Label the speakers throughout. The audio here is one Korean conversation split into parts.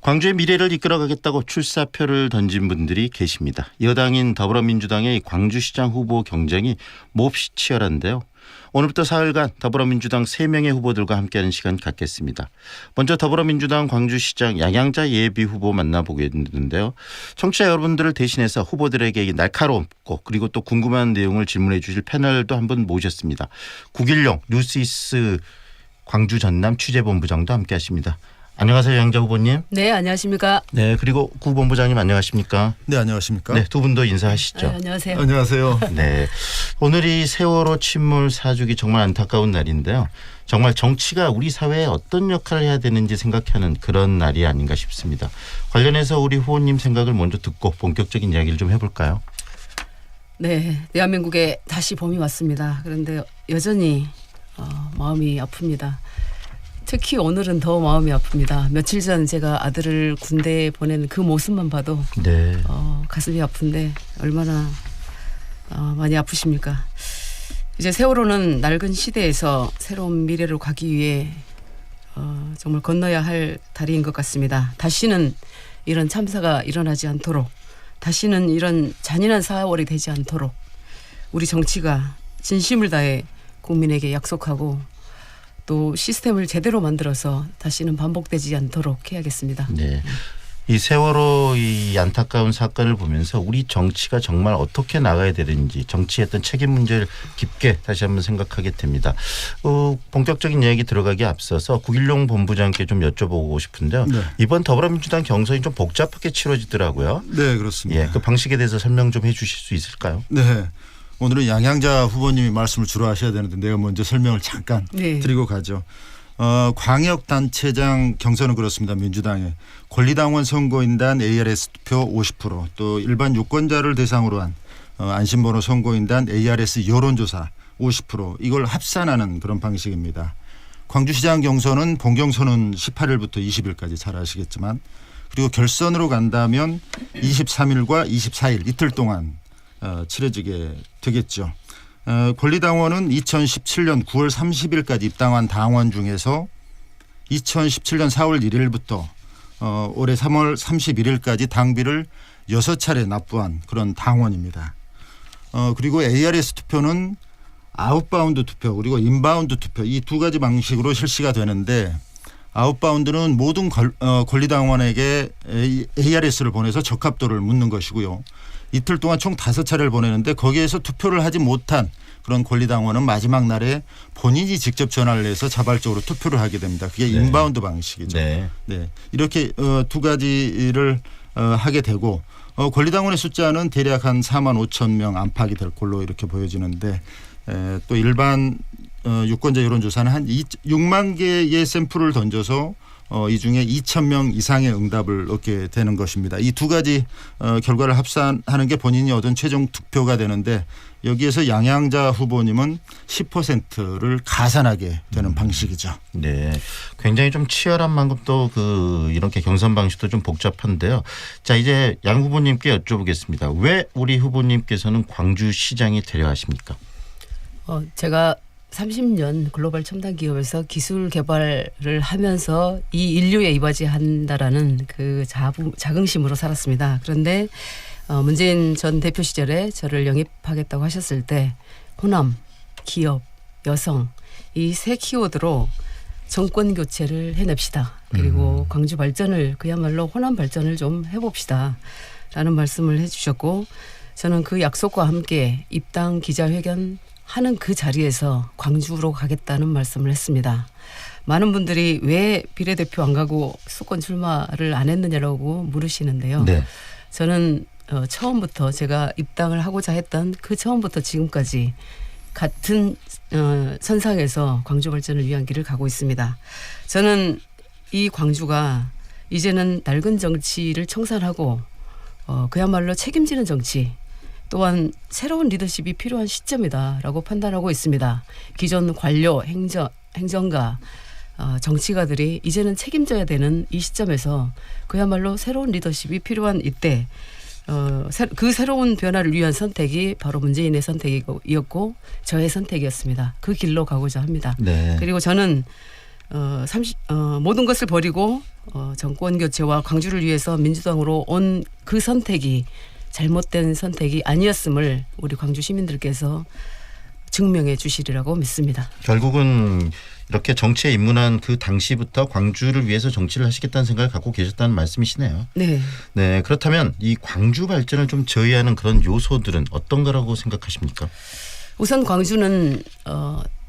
Speaker 1: 광주의 미래를 이끌어가겠다고 출사표를 던진 분들이 계십니다. 여당인 더불어민주당의 광주시장 후보 경쟁이 몹시 치열한데요. 오늘부터 사흘간 더불어민주당 3명의 후보들과 함께하는 시간 갖겠습니다. 먼저 더불어민주당 광주시장 양양자 예비 후보 만나보겠는데요. 청취자 여러분들을 대신해서 후보들에게 날카롭고 그리고 또 궁금한 내용을 질문해 주실 패널도 한 분 모셨습니다. 구길용 뉴스이스 광주 전남 취재본부장도 함께하십니다. 안녕하세요, 양자 후보님.
Speaker 2: 네, 안녕하십니까.
Speaker 1: 네, 그리고 구 본부장님 안녕하십니까.
Speaker 3: 네, 안녕하십니까.
Speaker 1: 네, 두 분도 인사하시죠.
Speaker 2: 네, 안녕하세요.
Speaker 3: 안녕하세요.
Speaker 1: 네, 오늘이 세월호 침몰 4주기 정말 안타까운 날인데요. 정말 정치가 우리 사회에 어떤 역할을 해야 되는지 생각하는 그런 날이 아닌가 싶습니다. 관련해서 우리 후보님 생각을 먼저 듣고 본격적인 이야기를 좀 해볼까요?
Speaker 2: 네, 대한민국에 다시 봄이 왔습니다. 그런데 여전히 마음이 아픕니다. 특히 오늘은 더 마음이 아픕니다. 며칠 전 제가 아들을 군대에 보낸 그 모습만 봐도
Speaker 1: 네.
Speaker 2: 가슴이 아픈데 얼마나 많이 아프십니까? 이제 세월호는 낡은 시대에서 새로운 미래로 가기 위해 정말 건너야 할 다리인 것 같습니다. 다시는 이런 참사가 일어나지 않도록, 다시는 이런 잔인한 사월이 되지 않도록 우리 정치가 진심을 다해 국민에게 약속하고 또 시스템을 제대로 만들어서 다시는 반복되지 않도록 해야겠습니다.
Speaker 1: 네. 이 세월호 이 안타까운 사건을 보면서 우리 정치가 정말 어떻게 나가야 되는지 정치의 어떤 책임 문제를 깊게 다시 한번 생각하게 됩니다. 본격적인 이야기 들어가기에 앞서서 구길용 본부장께 좀 여쭤보고 싶은데요.
Speaker 3: 네.
Speaker 1: 이번 더불어민주당 경선이 좀 복잡하게 치러지더라고요.
Speaker 3: 네, 그렇습니다.
Speaker 1: 예, 그 방식에 대해서 설명 좀 해 주실 수 있을까요?
Speaker 3: 네. 오늘은 양양자 후보님이 말씀을 주로 하셔야 되는데 내가 먼저 설명을 잠깐 드리고 가죠. 광역단체장 경선은 그렇습니다. 민주당의 권리당원 선거인단 ARS 투표 50%, 또 일반 유권자를 대상으로 한 안심번호 선거인단 ARS 여론조사 50% 이걸 합산하는 그런 방식입니다. 광주시장 경선은 본경선은 18일부터 20일까지 잘 아시겠지만, 그리고 결선으로 간다면 23일과 24일 이틀 동안 치러지게 되겠죠. 권리당원은 2017년 9월 30일까지 입당한 당원 중에서 2017년 4월 1일부터 올해 3월 31일까지 당비를 6차례 납부한 그런 당원입니다. 그리고 ARS 투표는 아웃바운드 투표 그리고 인바운드 투표 이 두 가지 방식으로 실시가 되는데, 아웃바운드는 모든 권리당원에게 ARS를 보내서 적합도를 묻는 것이고요. 이틀 동안 총 5차례를 보내는데 거기에서 투표를 하지 못한 그런 권리당원은 마지막 날에 본인이 직접 전화를 해서 자발적으로 투표를 하게 됩니다. 그게
Speaker 1: 네.
Speaker 3: 인바운드 방식이죠.
Speaker 1: 네.
Speaker 3: 네. 이렇게 두 가지를 하게 되고 권리당원의 숫자는 대략 한 4만 5천 명 안팎이 될 걸로 이렇게 보여지는데, 또 일반 유권자 여론조사는 한 6만 개의 샘플을 던져서 이 중에 2천 명 이상의 응답을 얻게 되는 것입니다. 이 두 가지 결과를 합산하는 게 본인이 얻은 최종 득표가 되는데, 여기에서 양양자 후보님은 10%를 가산하게 되는 방식이죠.
Speaker 1: 네, 굉장히 좀 치열한 만큼 또 이렇게 경선 방식도 좀 복잡한데요. 자, 이제 양 후보님께 여쭤보겠습니다. 왜 우리 후보님께서는 광주시장이 되려 하십니까?
Speaker 2: 제가 30년 글로벌 첨단 기업에서 기술 개발을 하면서 이 인류에 이바지한다라는 그 자긍심으로 살았습니다. 그런데 문재인 전 대표 시절에 저를 영입하겠다고 하셨을 때 호남, 기업, 여성 이 세 키워드로 정권 교체를 해냅시다. 그리고 광주 발전을 그야말로 호남 발전을 좀 해봅시다 라는 말씀을 해주셨고, 저는 그 약속과 함께 입당 기자회견 하는 그 자리에서 광주로 가겠다는 말씀을 했습니다. 많은 분들이 왜 비례대표 안 가고 수권 출마를 안 했느냐라고 물으시는데요.
Speaker 1: 네.
Speaker 2: 저는 처음부터 제가 입당을 하고자 했던 그 처음부터 지금까지 같은 선상에서 광주 발전을 위한 길을 가고 있습니다. 저는 이 광주가 이제는 낡은 정치를 청산하고 그야말로 책임지는 정치, 또한 새로운 리더십이 필요한 시점이다라고 판단하고 있습니다. 기존 관료, 행정가, 정치가들이 이제는 책임져야 되는 이 시점에서 그야말로 새로운 리더십이 필요한 이때 그 새로운 변화를 위한 선택이 바로 문재인의 선택이었고 저의 선택이었습니다. 그 길로 가고자 합니다.
Speaker 1: 네.
Speaker 2: 그리고 저는 모든 것을 버리고 정권 교체와 광주를 위해서 민주당으로 온 그 선택이 잘못된 선택이 아니었음을 우리 광주 시민들께서 증명해 주시리라고 믿습니다.
Speaker 1: 결국은 이렇게 정치에 입문한 그 당시부터 광주를 위해서 정치를 하시겠다는 생각을 갖고 계셨다는 말씀이시네요.
Speaker 2: 네.
Speaker 1: 네, 그렇다면 이 광주 발전을 좀 저해하는 그런 요소들은 어떤 거라고 생각하십니까?
Speaker 2: 우선 광주는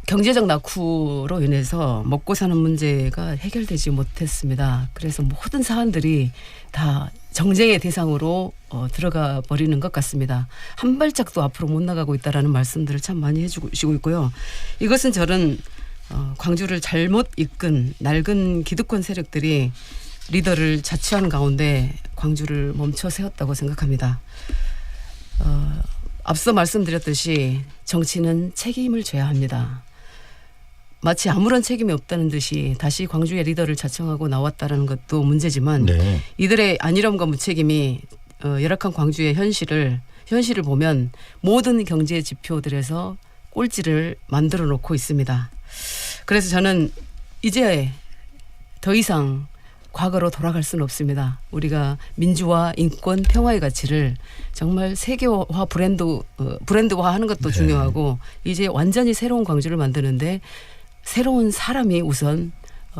Speaker 2: 경제적 낙후로 인해서 먹고 사는 문제가 해결되지 못했습니다. 그래서 모든 사안들이 다 정쟁의 대상으로 들어가 버리는 것 같습니다. 한 발짝도 앞으로 못 나가고 있다라는 말씀들을 참 많이 해주시고 있고요. 이것은 저는 광주를 잘못 이끈 낡은 기득권 세력들이 리더를 자취한 가운데 광주를 멈춰 세웠다고 생각합니다. 앞서 말씀드렸듯이 정치는 책임을 져야 합니다. 마치 아무런 책임이 없다는 듯이 다시 광주의 리더를 자청하고 나왔다는 것도 문제지만
Speaker 1: 네.
Speaker 2: 이들의 안일함과 무책임이 열악한 광주의 현실을 보면 모든 경제 지표들에서 꼴찌를 만들어 놓고 있습니다. 그래서 저는 이제 더 이상 과거로 돌아갈 수는 없습니다. 우리가 민주화, 인권, 평화의 가치를 정말 세계화 브랜드화하는 것도 중요하고 이제 완전히 새로운 광주를 만드는데 새로운 사람이 우선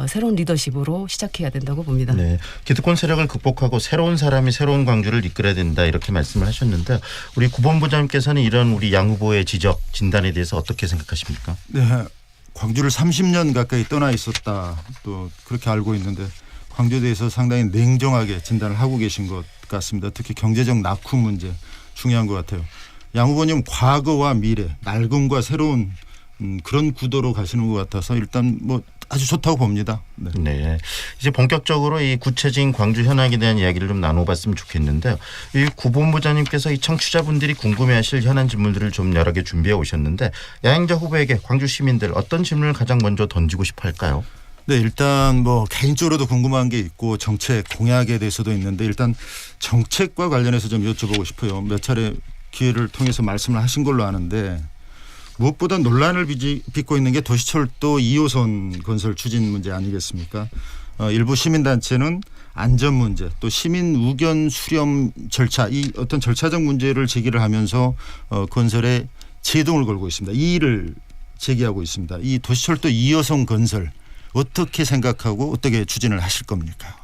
Speaker 2: 새로운 리더십으로 시작해야 된다고 봅니다.
Speaker 1: 네, 기득권 세력을 극복하고 새로운 사람이 새로운 광주를 이끌어야 된다 이렇게 말씀을 하셨는데 우리 구본부장님께서는 이런 우리 양 후보의 지적, 진단에 대해서 어떻게 생각하십니까?
Speaker 3: 네, 광주를 30년 가까이 떠나 있었다 또 그렇게 알고 있는데 광주에 대해서 상당히 냉정하게 진단을 하고 계신 것 같습니다. 특히 경제적 낙후 문제 중요한 것 같아요. 양 후보님 과거와 미래, 낡음과 새로운 그런 구도로 가시는 것 같아서 일단 뭐 아주 좋다고 봅니다. 네.
Speaker 1: 네, 이제 본격적으로 이 구체적인 광주 현황에 대한 이야기를 좀 나눠봤으면 좋겠는데요. 이 구본부장님께서 이 청취자분들이 궁금해하실 현안 질문들을 좀 여러 개 준비해 오셨는데 양행자 후보에게 광주 시민들 어떤 질문을 가장 먼저 던지고 싶어할까요?
Speaker 3: 네, 일단 뭐 개인적으로도 궁금한 게 있고 정책 공약에 대해서도 있는데 일단 정책과 관련해서 좀 여쭤보고 싶어요. 몇 차례 기회를 통해서 말씀을 하신 걸로 아는데 무엇보다 논란을 빚고 있는 게 도시철도 2호선 건설 추진 문제 아니겠습니까? 일부 시민단체는 안전 문제 또 시민 의견 수렴 절차 이 어떤 절차적 문제를 제기를 하면서 건설에 제동을 걸고 있습니다. 이의를 제기하고 있습니다. 이 도시철도 2호선 건설 어떻게 생각하고 어떻게 추진을 하실 겁니까?